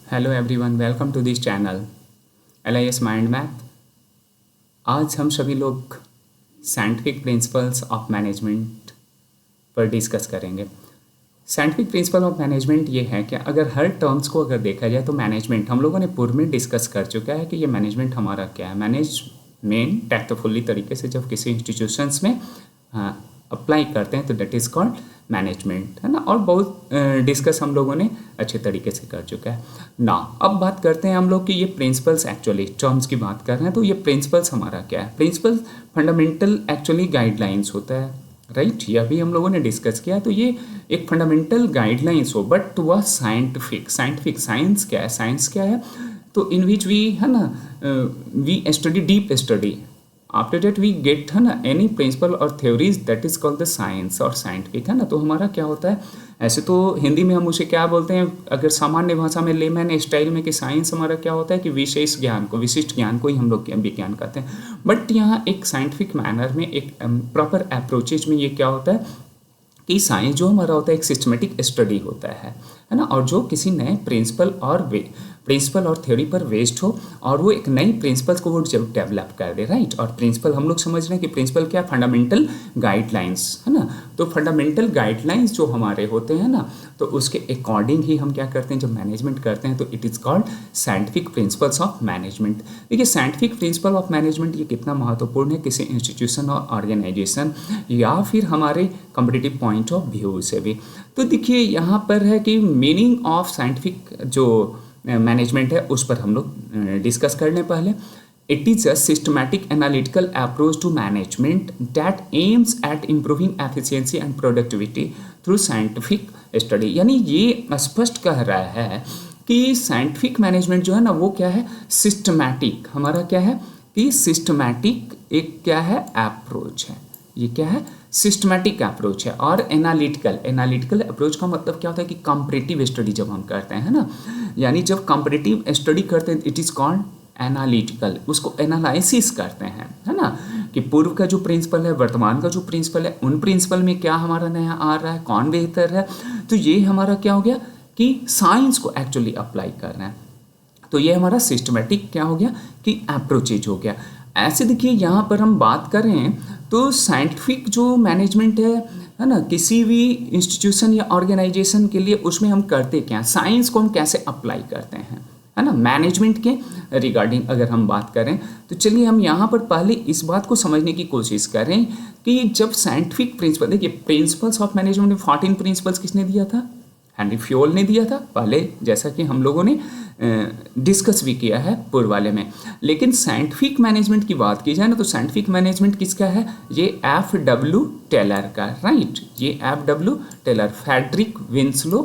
Hello everyone, welcome to this channel LIS mind math. आज हम सभी लोग साइंटिफिक प्रिंसिपल्स ऑफ मैनेजमेंट पर डिस्कस करेंगे। साइंटिफिक प्रिंसिपल ऑफ मैनेजमेंट ये है कि अगर हर टर्म्स को अगर देखा जाए तो मैनेजमेंट हम लोगों ने पूर्व में डिस्कस कर चुका है कि ये मैनेजमेंट हमारा क्या है। मैनेजमेंट टैक्टफुली तरीके से जब किसी इंस्टीट्यूशंस में अप्लाई करते हैं तो दैट इज़ कॉल्ड मैनेजमेंट, है ना। और बहुत डिस्कस हम लोगों ने अच्छे तरीके से कर चुका है ना। अब बात करते हैं हम लोग कि ये प्रिंसिपल्स, एक्चुअली टर्म्स की बात कर रहे हैं तो ये प्रिंसिपल्स हमारा क्या है। प्रिंसिपल फंडामेंटल एक्चुअली गाइडलाइंस होता है, राइट। यह भी हम लोगों ने डिस्कस किया। तो ये एक फंडामेंटल गाइडलाइंस हो, बट वह साइंटिफिक साइंस क्या है, साइंस क्या है, तो इन विच वी, है ना, we study deep study, after that we get, है ना, एनी प्रिंसिपल और theories that is called the science और साइंटिफिक, है ना। तो हमारा क्या होता है, ऐसे तो हिंदी में हम उसे क्या बोलते हैं, अगर सामान्य भाषा में लेमैन स्टाइल में, कि साइंस हमारा क्या होता है कि विशेष ज्ञान को, विशिष्ट ज्ञान को ही हम लोग विज्ञान कहते हैं। बट यहाँ एक साइंटिफिक मैनर में, एक प्रॉपर अप्रोचेज में ये क्या होता है कि साइंस जो हमारा होता है एक सिस्टमेटिक स्टडी होता है ना। और जो किसी नए प्रिंसिपल और थ्योरी पर बेस्ड हो और वो एक नई प्रिंसिपल्स को वो जब डेवलप कर दे, राइट। और प्रिंसिपल हम लोग समझ रहे हैं कि प्रिंसिपल क्या, फंडामेंटल गाइडलाइंस, है ना। तो फंडामेंटल गाइडलाइंस जो हमारे होते हैं ना, तो उसके अकॉर्डिंग ही हम क्या करते हैं, जब मैनेजमेंट करते हैं तो it is called scientific principles of management. देखिए साइंटिफिक प्रिंसिपल ऑफ मैनेजमेंट ये कितना महत्वपूर्ण है किसी इंस्टीट्यूशन और ऑर्गेनाइजेशन या फिर हमारे कॉम्पिटिटिव पॉइंट ऑफ व्यू से भी। तो देखिए यहाँ पर है कि मीनिंग ऑफ साइंटिफिक जो मैनेजमेंट है उस पर हम लोग डिस्कस कर लें पहले। It is a systematic analytical approach to management that aims at improving efficiency and productivity through scientific study. यानी ये स्पष्ट कह रहा है कि साइंटिफिक मैनेजमेंट जो है ना वो क्या है, सिस्टमैटिक, हमारा क्या है कि सिस्टमैटिक एक क्या है अप्रोच है। ये क्या है, सिस्टमैटिक अप्रोच है। और एनालिटिकल अप्रोच का मतलब क्या होता है कि कंपैरेटिव स्टडी जब हम करते हैं, है ना, यानी जब कंपैरेटिव स्टडी करते हैं इट इज़ कॉल्ड एनालिटिकल, उसको एनालिसिस करते हैं, है ना, कि पूर्व का जो प्रिंसिपल है, वर्तमान का जो प्रिंसिपल है, उन प्रिंसिपल में क्या हमारा नया आ रहा है, कौन बेहतर है। तो ये हमारा क्या हो गया कि साइंस को एक्चुअली अप्लाई कर रहे हैं। तो ये हमारा सिस्टमैटिक क्या हो गया कि अप्रोचेज हो गया। ऐसे देखिए यहाँ पर हम बात करें तो साइंटिफिक जो मैनेजमेंट है ना, किसी भी इंस्टीट्यूशन या ऑर्गेनाइजेशन के लिए उसमें हम करते क्या, साइंस को हम कैसे अप्लाई करते हैं, है ना, मैनेजमेंट के रिगार्डिंग अगर हम बात करें तो चलिए हम यहाँ पर पहले इस बात को समझने की कोशिश करें कि जब साइंटिफिक प्रिंसिपल, देखिए प्रिंसिपल्स ऑफ मैनेजमेंट में 14 प्रिंसिपल्स किसने दिया था, हेनरी फ्योल ने दिया था पहले, जैसा कि हम लोगों ने डिस्कस भी किया है पूर्व वाले में। लेकिन साइंटिफिक मैनेजमेंट की बात की जाए ना तो साइंटिफिक मैनेजमेंट किसका है, ये FW टेलर का, राइट। ये FW Taylor, Frederick Winslow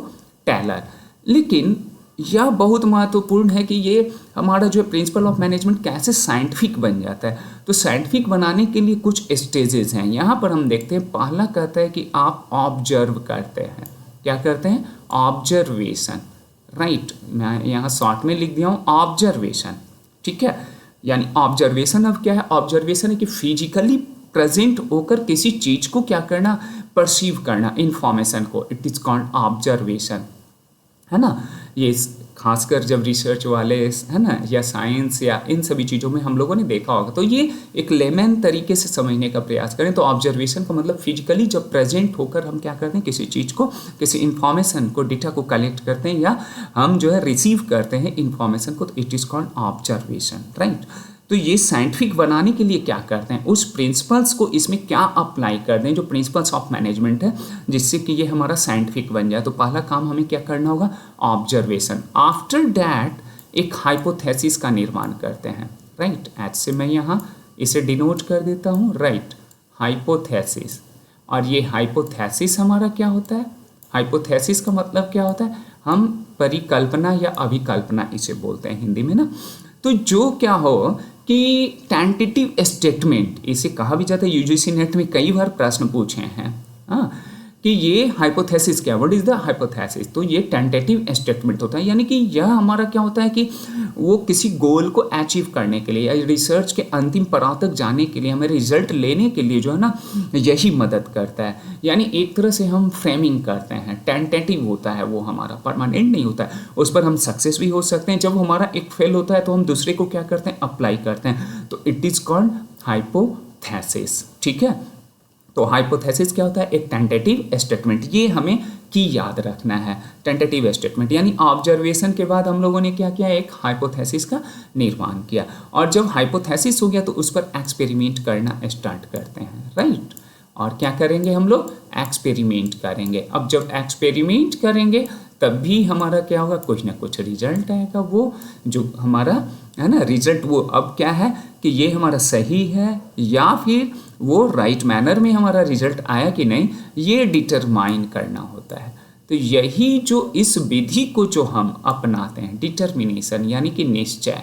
Taylor. लेकिन यह बहुत महत्वपूर्ण है कि ये हमारा जो प्रिंसिपल ऑफ मैनेजमेंट कैसे साइंटिफिक बन जाता है। तो साइंटिफिक बनाने के लिए कुछ स्टेजेस हैं। यहाँ पर हम देखते हैं, पहला कहता है कि आप ऑब्जर्व करते हैं, क्या करते हैं, ऑब्जर्वेशन, राइट। मैं यहाँ शॉर्ट में लिख दिया हूँ ऑब्जर्वेशन, ठीक है। यानी ऑब्जर्वेशन अब क्या है, ऑब्जर्वेशन है कि फिजिकली प्रेजेंट होकर किसी चीज को क्या करना, परसीव करना, इंफॉर्मेशन को, इट इज कॉल्ड ऑब्जर्वेशन, है ना। ये खासकर जब रिसर्च वाले, है ना, या साइंस या इन सभी चीज़ों में हम लोगों ने देखा होगा। तो ये एक लेमैन तरीके से समझने का प्रयास करें तो ऑब्जर्वेशन का मतलब फिजिकली जब प्रेजेंट होकर हम क्या करते हैं, किसी चीज़ को, किसी इन्फॉर्मेशन को, डेटा को कलेक्ट करते हैं या हम जो है रिसीव करते हैं इन्फॉर्मेशन को, तो it is called observation, right. तो ये साइंटिफिक बनाने के लिए क्या करते हैं, उस प्रिंसिपल्स को इसमें क्या अप्लाई कर दें जो प्रिंसिपल्स ऑफ मैनेजमेंट है, जिससे कि ये हमारा साइंटिफिक बन जाए। तो पहला काम हमें क्या करना होगा, ऑब्जर्वेशन। आफ्टर दैट एक हाइपोथेसिस का निर्माण करते हैं, राइट। एच से मैं यहाँ इसे डिनोट कर देता हूँ, राइट, हाइपोथेसिस। और ये हाइपोथेसिस हमारा क्या होता है, हाइपोथेसिस का मतलब क्या होता है, हम परिकल्पना या अभिकल्पना इसे बोलते हैं हिंदी में ना। तो जो क्या हो कि टेंटेटिव स्टेटमेंट इसे कहा भी जाता है, यूजीसी नेट में कई बार प्रश्न पूछे हैं, हाँ, कि ये हाइपोथेसिस क्या, व्हाट इज द हाइपोथेसिस। तो ये टेंटेटिव स्टेटमेंट होता है, यानी कि यह हमारा क्या होता है कि वो किसी गोल को अचीव करने के लिए या रिसर्च के अंतिम पड़ाव तक जाने के लिए, हमें रिजल्ट लेने के लिए जो है ना यही मदद करता है। यानी एक तरह से हम फ्रेमिंग करते हैं, टेंटेटिव होता है वो, हमारा परमानेंट नहीं होता है। उस पर हम सक्सेस भी हो सकते हैं। जब हमारा एक फेल होता है तो हम दूसरे को क्या करते हैं, अप्लाई करते हैं। तो इट इज़ कॉल्ड हाइपोथेसिस। ठीक है, तो हाइपोथेसिस क्या होता है, एक टेंटेटिव स्टेटमेंट। ये हमें की याद रखना है, टेंटेटिव स्टेटमेंट यानी ऑब्जर्वेशन के बाद हम लोगों ने क्या किया, एक हाइपोथेसिस का निर्माण किया। और जब हाइपोथेसिस हो गया तो उस पर एक्सपेरिमेंट करना स्टार्ट करते हैं, राइट। और क्या करेंगे हम लोग, एक्सपेरिमेंट करेंगे। अब जब एक्सपेरिमेंट करेंगे तब भी हमारा क्या होगा, कुछ ना कुछ रिजल्ट आएगा। वो जो हमारा है ना रिजल्ट, वो अब क्या है कि ये हमारा सही है या फिर वो राइट मैनर में हमारा रिजल्ट आया कि नहीं, ये डिटरमाइन करना होता है। तो यही जो इस विधि को जो हम अपनाते हैं, डिटर्मिनेशन यानी कि निश्चय,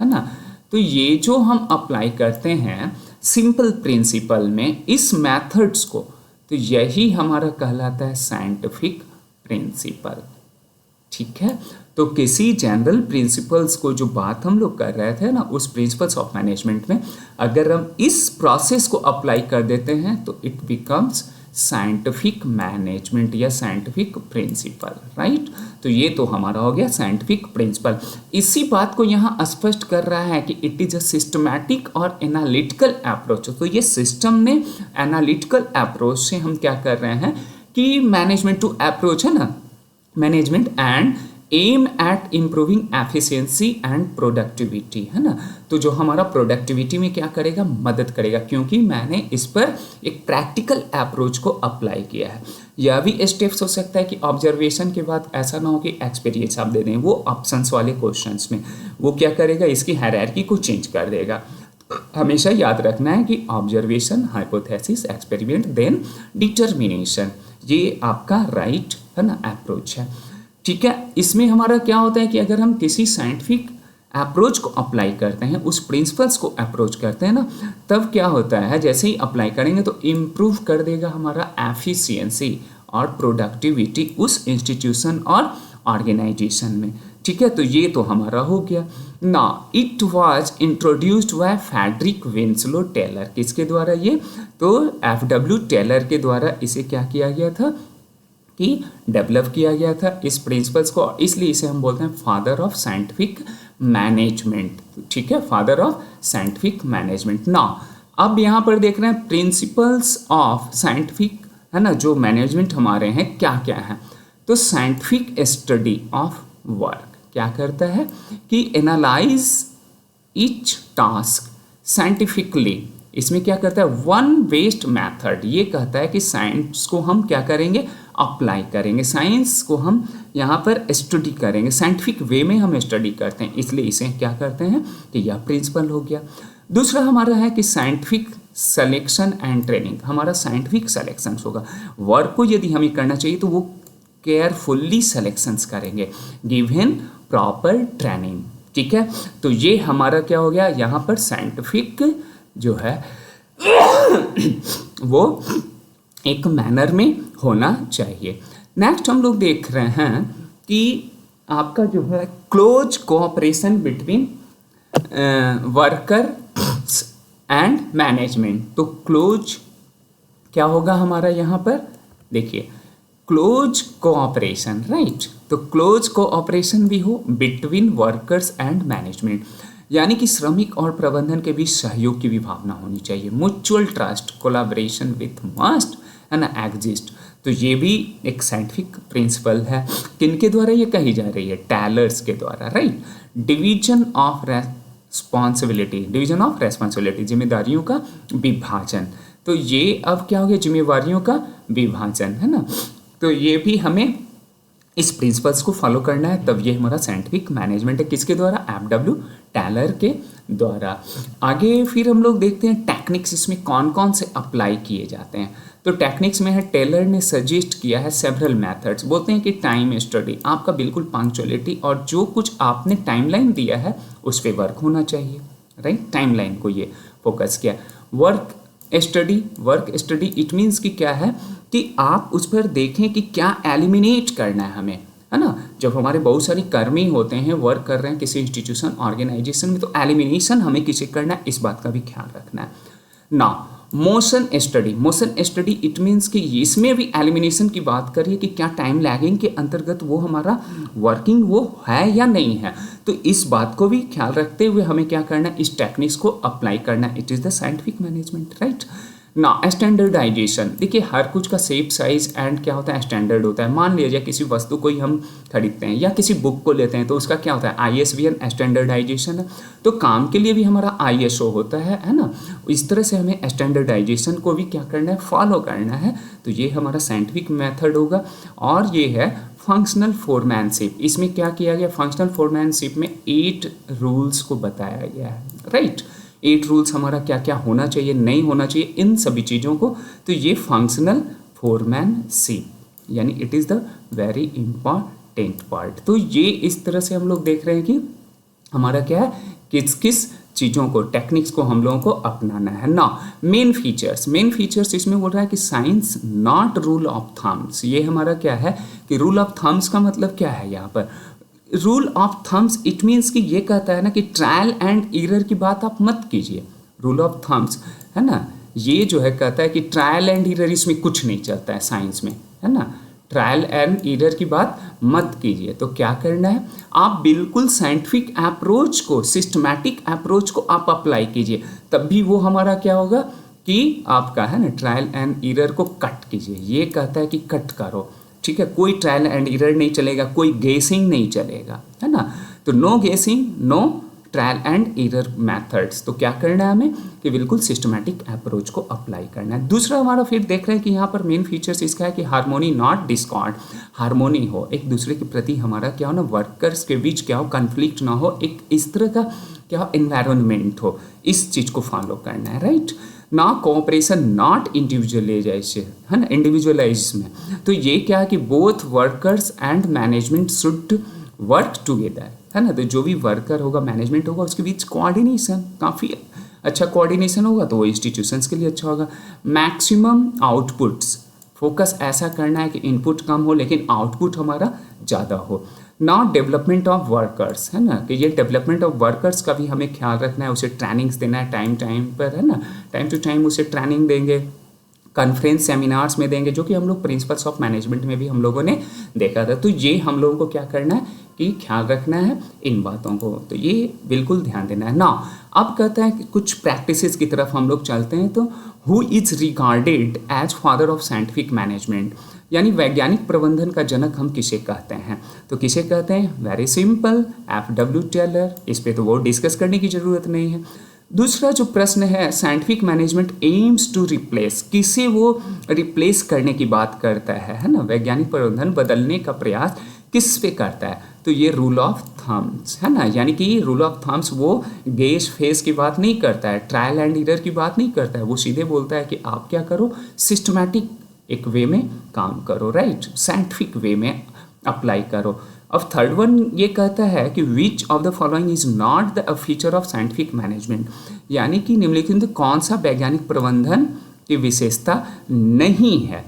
है ना, तो ये जो हम अप्लाई करते हैं सिंपल प्रिंसिपल में इस मेथड्स को, तो यही हमारा कहलाता है साइंटिफिक प्रिंसिपल। ठीक है, तो किसी जनरल प्रिंसिपल्स को जो बात हम लोग कर रहे थे ना, उस प्रिंसिपल्स ऑफ मैनेजमेंट में अगर हम इस प्रोसेस को अप्लाई कर देते हैं तो इट बिकम्स साइंटिफिक मैनेजमेंट या साइंटिफिक प्रिंसिपल, राइट। तो ये तो हमारा हो गया साइंटिफिक प्रिंसिपल। इसी बात को यहाँ स्पष्ट कर रहा है कि इट इज़ अ सिस्टमैटिक और एनालिटिकल अप्रोच। तो ये सिस्टम में एनालिटिकल अप्रोच से हम क्या कर रहे हैं कि मैनेजमेंट टू अप्रोच है ना, management and aim at improving efficiency and productivity, है ना। तो जो हमारा प्रोडक्टिविटी में क्या करेगा, मदद करेगा, क्योंकि मैंने इस पर एक प्रैक्टिकल अप्रोच को अप्लाई किया है। यह भी स्टेप्स हो सकता है कि ऑब्जर्वेशन के बाद ऐसा ना हो कि एक्सपीरियंस आप दे दें, वो ऑप्शंस वाले क्वेश्चंस में वो क्या करेगा, इसकी हायरार्की को चेंज कर देगा। हमेशा याद रखना है कि observation, hypothesis, experiment, then determination, ये आपका राइट है ना अप्रोच है। ठीक है, इसमें हमारा क्या होता है कि अगर हम किसी साइंटिफिक अप्रोच को अप्लाई करते हैं, उस प्रिंसिपल्स को अप्रोच करते हैं ना, तब क्या होता है, जैसे ही अप्लाई करेंगे तो इम्प्रूव कर देगा हमारा एफिशिएंसी और प्रोडक्टिविटी उस इंस्टीट्यूशन और ऑर्गेनाइजेशन में। ठीक है, तो ये तो हमारा हो गया ना। It was introduced by Frederick Winslow Taylor. किसके द्वारा ये, तो एफडब्ल्यू टेलर के द्वारा इसे क्या किया गया था कि डेवलप किया गया था इस प्रिंसिपल्स को, इसलिए इसे हम बोलते हैं फादर ऑफ साइंटिफिक मैनेजमेंट। ठीक है, फादर ऑफ साइंटिफिक मैनेजमेंट। ना अब यहाँ पर देख रहे हैं प्रिंसिपल्स ऑफ साइंटिफिक, है ना, जो मैनेजमेंट हमारे हैं क्या क्या है। तो साइंटिफिक स्टडी ऑफ वर्क क्या करता है कि एनालाइज ईच टास्क साइंटिफिकली। इसमें क्या करता है, वन बेस्ड मेथड, ये कहता है कि साइंस को हम क्या करेंगे, अप्लाई करेंगे, साइंस को हम यहाँ पर स्टडी करेंगे, साइंटिफिक वे में हम स्टडी करते हैं, इसलिए इसे क्या करते हैं कि यह प्रिंसिपल हो गया। दूसरा हमारा है कि साइंटिफिक सिलेक्शन एंड ट्रेनिंग। हमारा साइंटिफिक सिलेक्शन होगा, वर्क को यदि हमें करना चाहिए तो वो केयरफुल्ली सिलेक्शंस करेंगे, गिवन प्रॉपर ट्रेनिंग। ठीक है, तो ये हमारा क्या हो गया, यहाँ पर साइंटिफिक जो है वो एक मैनर में होना चाहिए। नेक्स्ट हम लोग देख रहे हैं कि आपका जो है close cooperation between worker and management. तो क्लोज क्या होगा हमारा यहाँ पर, देखिए क्लोज कोऑपरेशन, राइट। तो क्लोज कोऑपरेशन भी हो बिटवीन वर्कर्स एंड मैनेजमेंट, यानी कि श्रमिक और प्रबंधन के बीच सहयोग की भी भावना होनी चाहिए। Mutual trust, collaboration with must है ना एग्जिस्ट। तो ये भी एक साइंटिफिक प्रिंसिपल है। किनके द्वारा ये कही जा रही है, टेलर्स के द्वारा, right. Division of responsibility, division of responsibility, जिम्मेदारियों का विभाजन। तो ये अब क्या हो गया, जिम्मेवारियों का विभाजन, है ना। तो ये भी हमें इस प्रिंसिपल्स को फॉलो करना है, तब ये हमारा साइंटिफिक मैनेजमेंट है। किसके द्वारा, एफडब्ल्यू टेलर के द्वारा। आगे फिर हम लोग देखते हैं टेक्निक्स इसमें कौन कौन से अप्लाई किए जाते हैं। तो टेक्निक्स में है, टेलर ने सजेस्ट किया है सेवरल मेथड्स। बोलते हैं कि टाइम स्टडी, आपका बिल्कुल पंक्चुअलिटी और जो कुछ आपने टाइमलाइन दिया है उस पर वर्क होना चाहिए, राइट। टाइमलाइन को ये फोकस किया। वर्क स्टडी इट मीन्स कि क्या है कि आप उस पर देखें कि क्या एलिमिनेट करना है हमें, है ना, जब हमारे बहुत सारे कर्मी होते हैं, वर्क कर रहे हैं किसी इंस्टीट्यूशन ऑर्गेनाइजेशन में, तो एलिमिनेशन हमें किसे करना है, इस बात का भी ख्याल रखना है ना। मोशन स्टडी इट मीन्स कि इसमें भी एलिमिनेशन की बात करिए कि क्या टाइम लैगिंग के अंतर्गत वो हमारा वर्किंग वो है या नहीं है, तो इस बात को भी ख्याल रखते हुए हमें क्या करना है, इस टेक्निक्स को अप्लाई करना है। It is the scientific management, right ना। स्टैंडर्डाइजेशन, देखिए हर कुछ का शेप साइज एंड क्या होता है, स्टैंडर्ड होता है। मान लीजिए किसी वस्तु को ही हम खरीदते हैं या किसी बुक को लेते हैं, तो उसका क्या होता है, ISBN स्टैंडर्डाइजेशन है। तो काम के लिए भी हमारा ISO होता है ना। इस तरह से हमें स्टैंडर्डाइजेशन को भी क्या करना है, फॉलो करना है। तो ये हमारा साइंटिफिक मेथड होगा। और ये है फंक्शनल फोरमैनशिप। इसमें क्या किया गया, फंक्शनल फोरमैनशिप में 8 रूल्स को बताया गया है, राइट। 8 रूल्स हमारा क्या क्या होना चाहिए, नहीं होना चाहिए, इन सभी चीज़ों को। तो ये फंक्शनल फोरमैनशिप यानी it is the very important part. तो ये इस तरह से हम लोग देख रहे हैं कि हमारा क्या है, किस किस चीज़ों को, टेक्निक्स को हम लोगों को अपनाना है ना। मेन फीचर्स इसमें बोल रहा है कि science not rule of thumbs. ये हमारा क्या है कि रूल ऑफ थम्स का मतलब क्या है, यहाँ पर rule of thumbs it means कि ये कहता है ना कि ट्रायल एंड एरर की बात आप मत कीजिए। रूल ऑफ थम्स है ना, ये जो है कहता है कि ट्रायल एंड एरर इसमें कुछ नहीं चलता है साइंस में, है ना। ट्रायल एंड एरर की बात मत कीजिए। तो क्या करना है, आप बिल्कुल साइंटिफिक अप्रोच को, सिस्टमैटिक अप्रोच को आप अप्लाई कीजिए, तब भी वो हमारा क्या होगा कि आपका है ना ट्रायल एंड एरर को कट कीजिए। ये कहता है कि कट करो, ठीक है। कोई ट्रायल एंड एरर नहीं चलेगा, कोई गेसिंग नहीं चलेगा, है ना। तो no guessing, no trial and error methods. तो क्या करना है हमें कि बिल्कुल सिस्टमैटिक अप्रोच को अप्लाई करना है। दूसरा हमारा फिर देख रहे हैं कि यहाँ पर मेन फीचर्स इसका है कि हार्मोनी नॉट डिस्कॉर्ड। हार्मोनी हो, एक दूसरे के प्रति हमारा क्या हो ना, वर्कर्स के बीच क्या हो, कन्फ्लिक्ट ना हो, एक इस तरह का क्या हो एनवायरनमेंट हो, इस चीज़ को फॉलो करना है, राइट ना। कोऑपरेशन नॉट इंडिविजुअलाइजेशन, है ना, इंडिविजुअलाइज में। तो ये क्या है कि both workers and management should work together, है ना। तो जो भी वर्कर होगा, मैनेजमेंट होगा, उसके बीच कोऑर्डिनेशन, काफ़ी अच्छा कोऑर्डिनेशन होगा तो वो इंस्टीट्यूशंस के लिए अच्छा होगा। मैक्सिमम आउटपुट्स, फोकस ऐसा करना है कि इनपुट कम हो लेकिन आउटपुट हमारा ज़्यादा हो। नॉट डेवलपमेंट ऑफ वर्कर्स, है ना, कि ये डेवलपमेंट ऑफ वर्कर्स का भी हमें ख्याल रखना है, उसे ट्रेनिंग्स देना है टाइम टाइम पर, है ना। टाइम टू टाइम उसे ट्रेनिंग देंगे, कॉन्फ्रेंस सेमिनार्स में देंगे, जो कि हम लोग प्रिंसिपल्स ऑफ मैनेजमेंट में भी हम लोगों ने देखा था। तो ये हम लोगों को क्या करना है कि ख्याल रखना है इन बातों को, तो ये बिल्कुल ध्यान देना है ना। अब कहता है कि कुछ प्रैक्टिसेस की तरफ हम लोग चलते हैं। तो who is regarded as father of scientific management, यानी वैज्ञानिक प्रबंधन का जनक हम किसे कहते हैं, तो किसे कहते हैं, वेरी सिंपल, FW टेलर। इस पे तो वो डिस्कस करने की ज़रूरत नहीं है। दूसरा जो प्रश्न है, scientific management aims to replace, किसे वो रिप्लेस करने की बात करता है ना। वैज्ञानिक प्रबंधन बदलने का प्रयास किस पे करता है, तो ये रूल ऑफ थम्स, है ना। यानी कि रूल ऑफ थम्स वो गेज फेस की बात नहीं करता है, ट्रायल एंड एरर की बात नहीं करता है, वो सीधे बोलता है कि आप क्या करो, सिस्टमैटिक एक वे में काम करो, राइट, साइंटिफिक वे में अप्लाई करो। अब थर्ड वन ये कहता है कि which of the following is not the feature of scientific management, यानी कि निम्नलिखित में कौन सा वैज्ञानिक प्रबंधन की विशेषता नहीं है।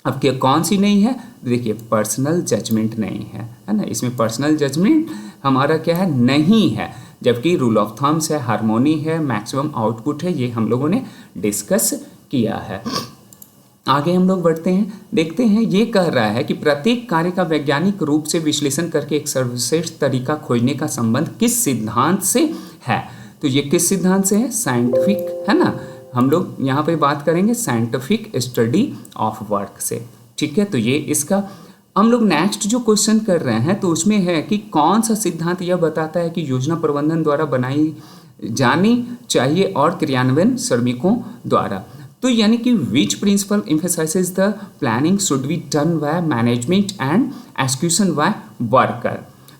अब क्या कौन सी नहीं है, देखिए पर्सनल जजमेंट नहीं है, है ना। इसमें पर्सनल जजमेंट हमारा क्या है, नहीं है, जबकि रूल ऑफ थम्स है, हार्मोनी है, मैक्सिमम आउटपुट है, ये हम लोगों ने डिस्कस किया है। आगे हम लोग बढ़ते हैं, देखते हैं। ये कह रहा है कि प्रत्येक कार्य का वैज्ञानिक रूप से विश्लेषण करके एक सर्वश्रेष्ठ तरीका खोजने का संबंध किस सिद्धांत से है, तो ये किस सिद्धांत से है, साइंटिफिक, है ना। हम लोग यहाँ पे बात करेंगे साइंटिफिक स्टडी ऑफ वर्क से, ठीक है। तो ये इसका हम लोग नेक्स्ट जो क्वेश्चन कर रहे हैं तो उसमें है कि कौन सा सिद्धांत यह बताता है कि योजना प्रबंधन द्वारा बनाई जानी चाहिए और क्रियान्वयन श्रमिकों द्वारा, तो यानी कि which principle emphasises the planning should be done by management and execution by worker,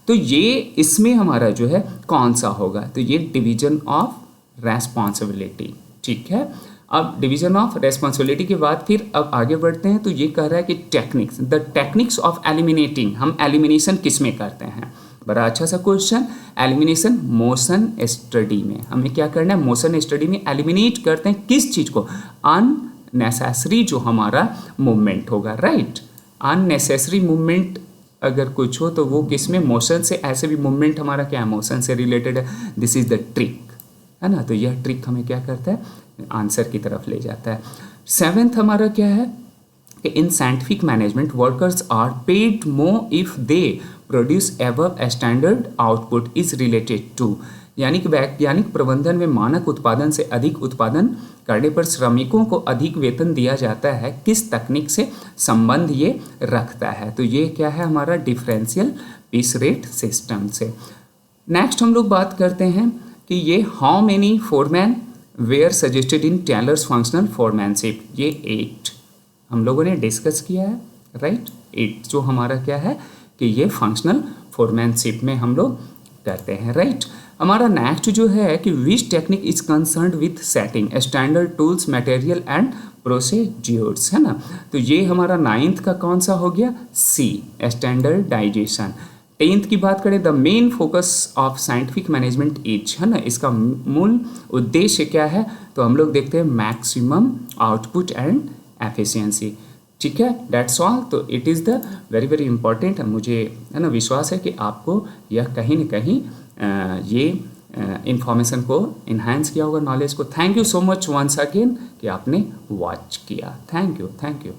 तो ये इसमें हमारा जो है कौन सा होगा, तो ये डिवीजन ऑफ रेस्पॉन्सिबिलिटी, ठीक है। अब डिवीजन ऑफ रेस्पॉन्सिबिलिटी के बाद फिर अब आगे बढ़ते हैं। तो ये कह रहा है कि techniques, the techniques of eliminating, हम एलिमिनेशन किस में करते हैं, बड़ा अच्छा सा क्वेश्चन। एलिमिनेशन मोशन स्टडी में, हमें क्या करना है, मोशन स्टडी में एलिमिनेट करते हैं किस चीज़ को, अननेसेसरी जो हमारा मूवमेंट होगा, राइट। अननेसेसरी मूवमेंट अगर कुछ हो तो वो किस में, मोशन से। ऐसे भी मूवमेंट हमारा क्या है, मोशन से रिलेटेड है। दिस इज द ट्रिक, है ना। तो यह ट्रिक हमें क्या करता है, आंसर की तरफ ले जाता है। 7th हमारा क्या है कि in scientific management workers are paid more if they produce above standard output is related to, यानी कि वैज्ञानिक प्रबंधन में मानक उत्पादन से अधिक उत्पादन करने पर श्रमिकों को अधिक वेतन दिया जाता है, किस तकनीक से संबंध ये रखता है। तो ये क्या है हमारा, डिफरेंशियल पीस रेट सिस्टम से। नेक्स्ट हम लोग बात करते हैं कि ये how many foreman were suggested in Taylor's functional foremanship, ये 8 हम लोगों ने डिस्कस किया है, राइट। 8 जो हमारा क्या है कि ये फंक्शनल फोरमैनशिप में हम लोग करते हैं, राइट। हमारा नेक्स्ट जो है कि which technique is concerned with setting standard tools material and procedures, है ना। तो ये हमारा 9th का कौन सा हो गया, सी, स्टैंडर्डाइजेशन। 10th की बात करें, the main focus of scientific management is, है ना, इसका मूल उद्देश्य क्या है, तो हम लोग देखते हैं मैक्सिमम आउटपुट एंड एफिशिएंसी, ठीक है, दैट्स ऑल। तो it is the very very important, मुझे है ना विश्वास है कि आपको यह कहीं न कहीं ये इंफॉर्मेशन को इन्हांस किया होगा, नॉलेज को। Thank you so much once again कि आपने वॉच किया। Thank you.